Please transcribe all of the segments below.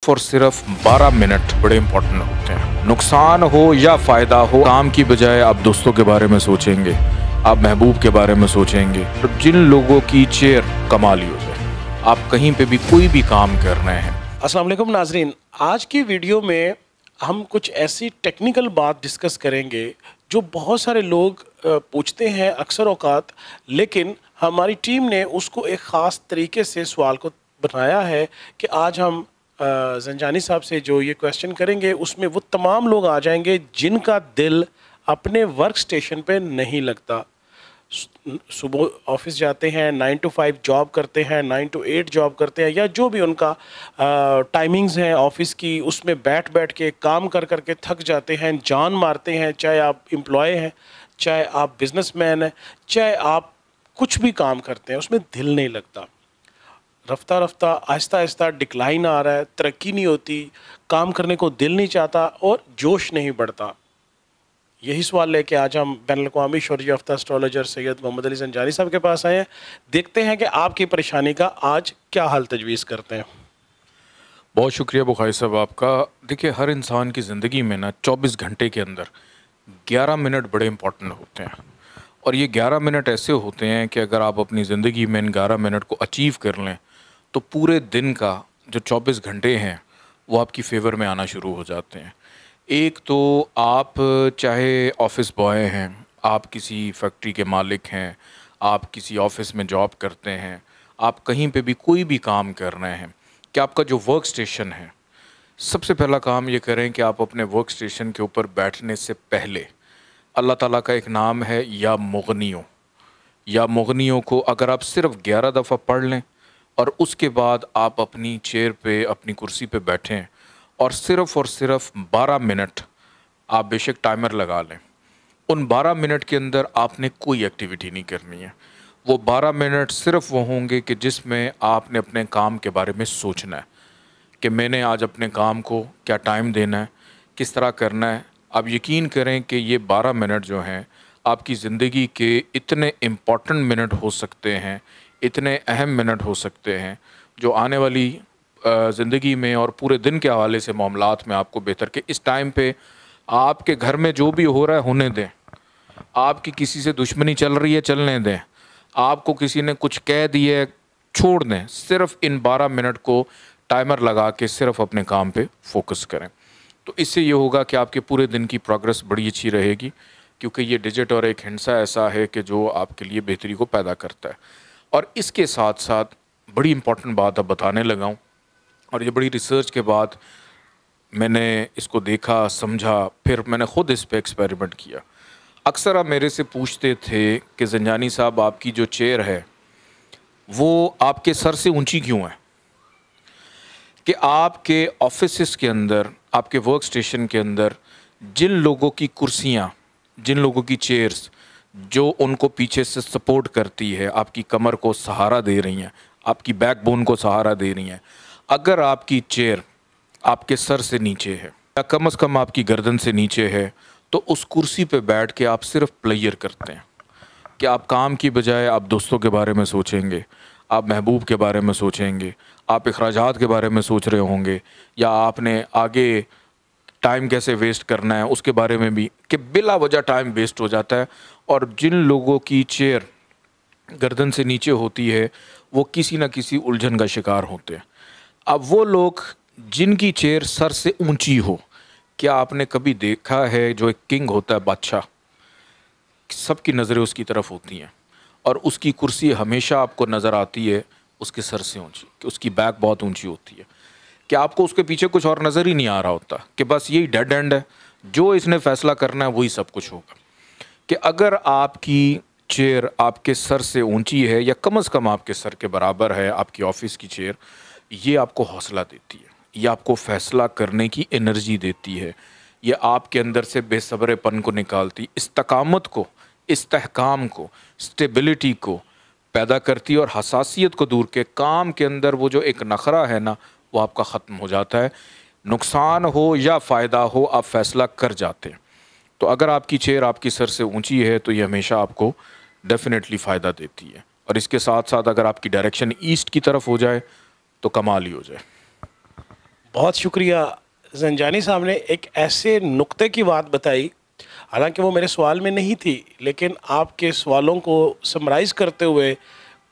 और सिर्फ 12 मिनट बड़े इंपॉर्टेंट होते हैं। नुकसान हो या फ़ायदा हो, काम की बजाय आप दोस्तों के बारे में सोचेंगे, आप महबूब के बारे में सोचेंगे। तो जिन लोगों की चेयर कमाल ही हो जाए, आप कहीं पे भी कोई भी काम कर रहे हैं। अस्सलाम वालेकुम नाजरीन, आज की वीडियो में हम कुछ ऐसी टेक्निकल बात डिस्कस करेंगे जो बहुत सारे लोग पूछते हैं अक्सर औकात, लेकिन हमारी टीम ने उसको एक ख़ास तरीके से सवाल को बनाया है कि आज हम ज़ंजानी साहब से जो ये क्वेश्चन करेंगे उसमें वो तमाम लोग आ जाएंगे जिनका दिल अपने वर्क स्टेशन पे नहीं लगता। सुबह ऑफिस जाते हैं, 9 to 5 जॉब करते हैं, 9 to 8 जॉब करते हैं, या जो भी उनका टाइमिंग्स हैं ऑफिस की, उसमें बैठ बैठ के काम कर कर के थक जाते हैं, जान मारते हैं। चाहे आप एम्प्लॉय हैं, चाहे आप बिजनेसमैन हैं, चाहे आप कुछ भी काम करते हैं, उसमें दिल नहीं लगता। रफ्ता रफ्ता आहिस्ता आहिस्ता डिक्लाइन आ रहा है, तरक्की नहीं होती, काम करने को दिल नहीं चाहता और जोश नहीं बढ़ता। यही सवाल लेके आज हम बैनुल-अक़वामी शौहरत याफ्ता एस्ट्रोलॉजर सैयद मोहम्मद अली ज़ंजानी साहब के पास आए हैं। देखते हैं कि आपकी परेशानी का आज क्या हल तजवीज़ करते हैं। बहुत शुक्रिया बुखारी साहब आपका। देखिए, हर इंसान की ज़िंदगी में ना 24 घंटे के अंदर 11 मिनट बड़े इंपॉर्टेंट होते हैं, और ये 11 मिनट ऐसे होते हैं कि अगर आप अपनी ज़िंदगी में इन 11 मिनट को अचीव कर लें तो पूरे दिन का जो 24 घंटे हैं वो आपकी फेवर में आना शुरू हो जाते हैं। एक तो आप चाहे ऑफिस बॉय हैं, आप किसी फैक्ट्री के मालिक हैं, आप किसी ऑफिस में जॉब करते हैं, आप कहीं पे भी कोई भी काम कर रहे हैं, कि आपका जो वर्क स्टेशन है, सबसे पहला काम ये करें कि आप अपने वर्क स्टेशन के ऊपर बैठने से पहले अल्लाह ताला का एक नाम है या मुगनियों को अगर आप सिर्फ 11 दफ़ा पढ़ लें और उसके बाद आप अपनी चेयर पे, अपनी कुर्सी पे बैठें और सिर्फ 12 मिनट आप बेशक टाइमर लगा लें। उन 12 मिनट के अंदर आपने कोई एक्टिविटी नहीं करनी है। वो 12 मिनट सिर्फ वो होंगे कि जिसमें आपने अपने काम के बारे में सोचना है कि मैंने आज अपने काम को क्या टाइम देना है, किस तरह करना है। आप यकीन करें कि ये 12 मिनट जो हैं आपकी ज़िंदगी के इतने इम्पॉर्टेंट मिनट हो सकते हैं, इतने अहम मिनट हो सकते हैं, जो आने वाली ज़िंदगी में और पूरे दिन के हवाले से मामलात में आपको बेहतर कि इस टाइम पे आपके घर में जो भी हो रहा है होने दें, आपकी किसी से दुश्मनी चल रही है चलने दें, आपको किसी ने कुछ कह दिया है छोड़ दें, सिर्फ इन 12 मिनट को टाइमर लगा के सिर्फ अपने काम पे फोकस करें। तो इससे ये होगा कि आपके पूरे दिन की प्रोग्रेस बड़ी अच्छी रहेगी, क्योंकि ये डिजिट और एक हिंसा ऐसा है कि जो आपके लिए बेहतरी को पैदा करता है। और इसके साथ साथ बड़ी इंपॉर्टेंट बात अब बताने लगा हूँ, और ये बड़ी रिसर्च के बाद मैंने इसको देखा, समझा, फिर मैंने ख़ुद इस पे एक्सपेरिमेंट किया। अक्सर आप मेरे से पूछते थे कि ज़ंजानी साहब, आपकी जो चेयर है वो आपके सर से ऊंची क्यों है? कि आपके ऑफिसेस के अंदर, आपके वर्क स्टेशन के अंदर जिन लोगों की कुर्सियाँ, जिन लोगों की चेयर्स जो उनको पीछे से सपोर्ट करती है, आपकी कमर को सहारा दे रही हैं, आपकी बैकबोन को सहारा दे रही हैं, अगर आपकी चेयर आपके सर से नीचे है या कम से कम आपकी गर्दन से नीचे है, तो उस कुर्सी पे बैठ के आप सिर्फ प्लेयर करते हैं कि आप काम की बजाय आप दोस्तों के बारे में सोचेंगे, आप महबूब के बारे में सोचेंगे, आप अखराजात के बारे में सोच रहे होंगे, या आपने आगे टाइम कैसे वेस्ट करना है उसके बारे में भी, कि बिला वजह टाइम वेस्ट हो जाता है। और जिन लोगों की चेयर गर्दन से नीचे होती है वो किसी न किसी उलझन का शिकार होते हैं। अब वो लोग जिनकी चेयर सर से ऊंची हो, क्या आपने कभी देखा है जो एक किंग होता है, बादशाह, सबकी नज़रें उसकी तरफ होती हैं और उसकी कुर्सी हमेशा आपको नज़र आती है उसके सर से ऊंची, कि उसकी बैक बहुत ऊंची होती है, कि आपको उसके पीछे कुछ और नज़र ही नहीं आ रहा होता, कि बस यही डेड एंड है, जो इसने फैसला करना है वही सब कुछ होगा। कि अगर आपकी चेयर आपके सर से ऊंची है या कम से कम आपके सर के बराबर है, आपकी ऑफिस की चेयर, ये आपको हौसला देती है, ये आपको फ़ैसला करने की एनर्जी देती है, ये आपके अंदर से बेसब्रेपन को निकालती, इस्तकामत को, इस्तेहकाम को, स्टेबिलिटी को पैदा करती है और हसासियत को दूर के काम के अंदर वो जो एक नखरा है ना, वो आपका ख़त्म हो जाता है। नुकसान हो या फ़ायदा हो, आप फ़ैसला कर जाते हैं। तो अगर आपकी चेयर आपकी सर से ऊंची है तो ये हमेशा आपको डेफिनेटली फ़ायदा देती है, और इसके साथ साथ अगर आपकी डायरेक्शन ईस्ट की तरफ हो जाए तो कमाल ही हो जाए। बहुत शुक्रिया ज़ंजानी साहब ने एक ऐसे नुक्ते की बात बताई, हालांकि वो मेरे सवाल में नहीं थी, लेकिन आपके सवालों को समराइज़ करते हुए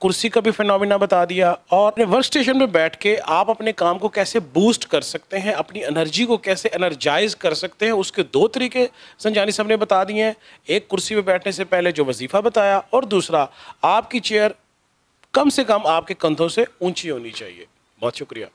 कुर्सी का भी फिनोमिना बता दिया और अपने वर्क स्टेशन पे बैठ के आप अपने काम को कैसे बूस्ट कर सकते हैं, अपनी एनर्जी को कैसे एनर्जाइज कर सकते हैं, उसके दो तरीके ज़ंजानी साहब ने बता दिए हैं। एक, कुर्सी पे बैठने से पहले जो वजीफ़ा बताया, और दूसरा, आपकी चेयर कम से कम आपके कंधों से ऊंची होनी चाहिए। बहुत शुक्रिया।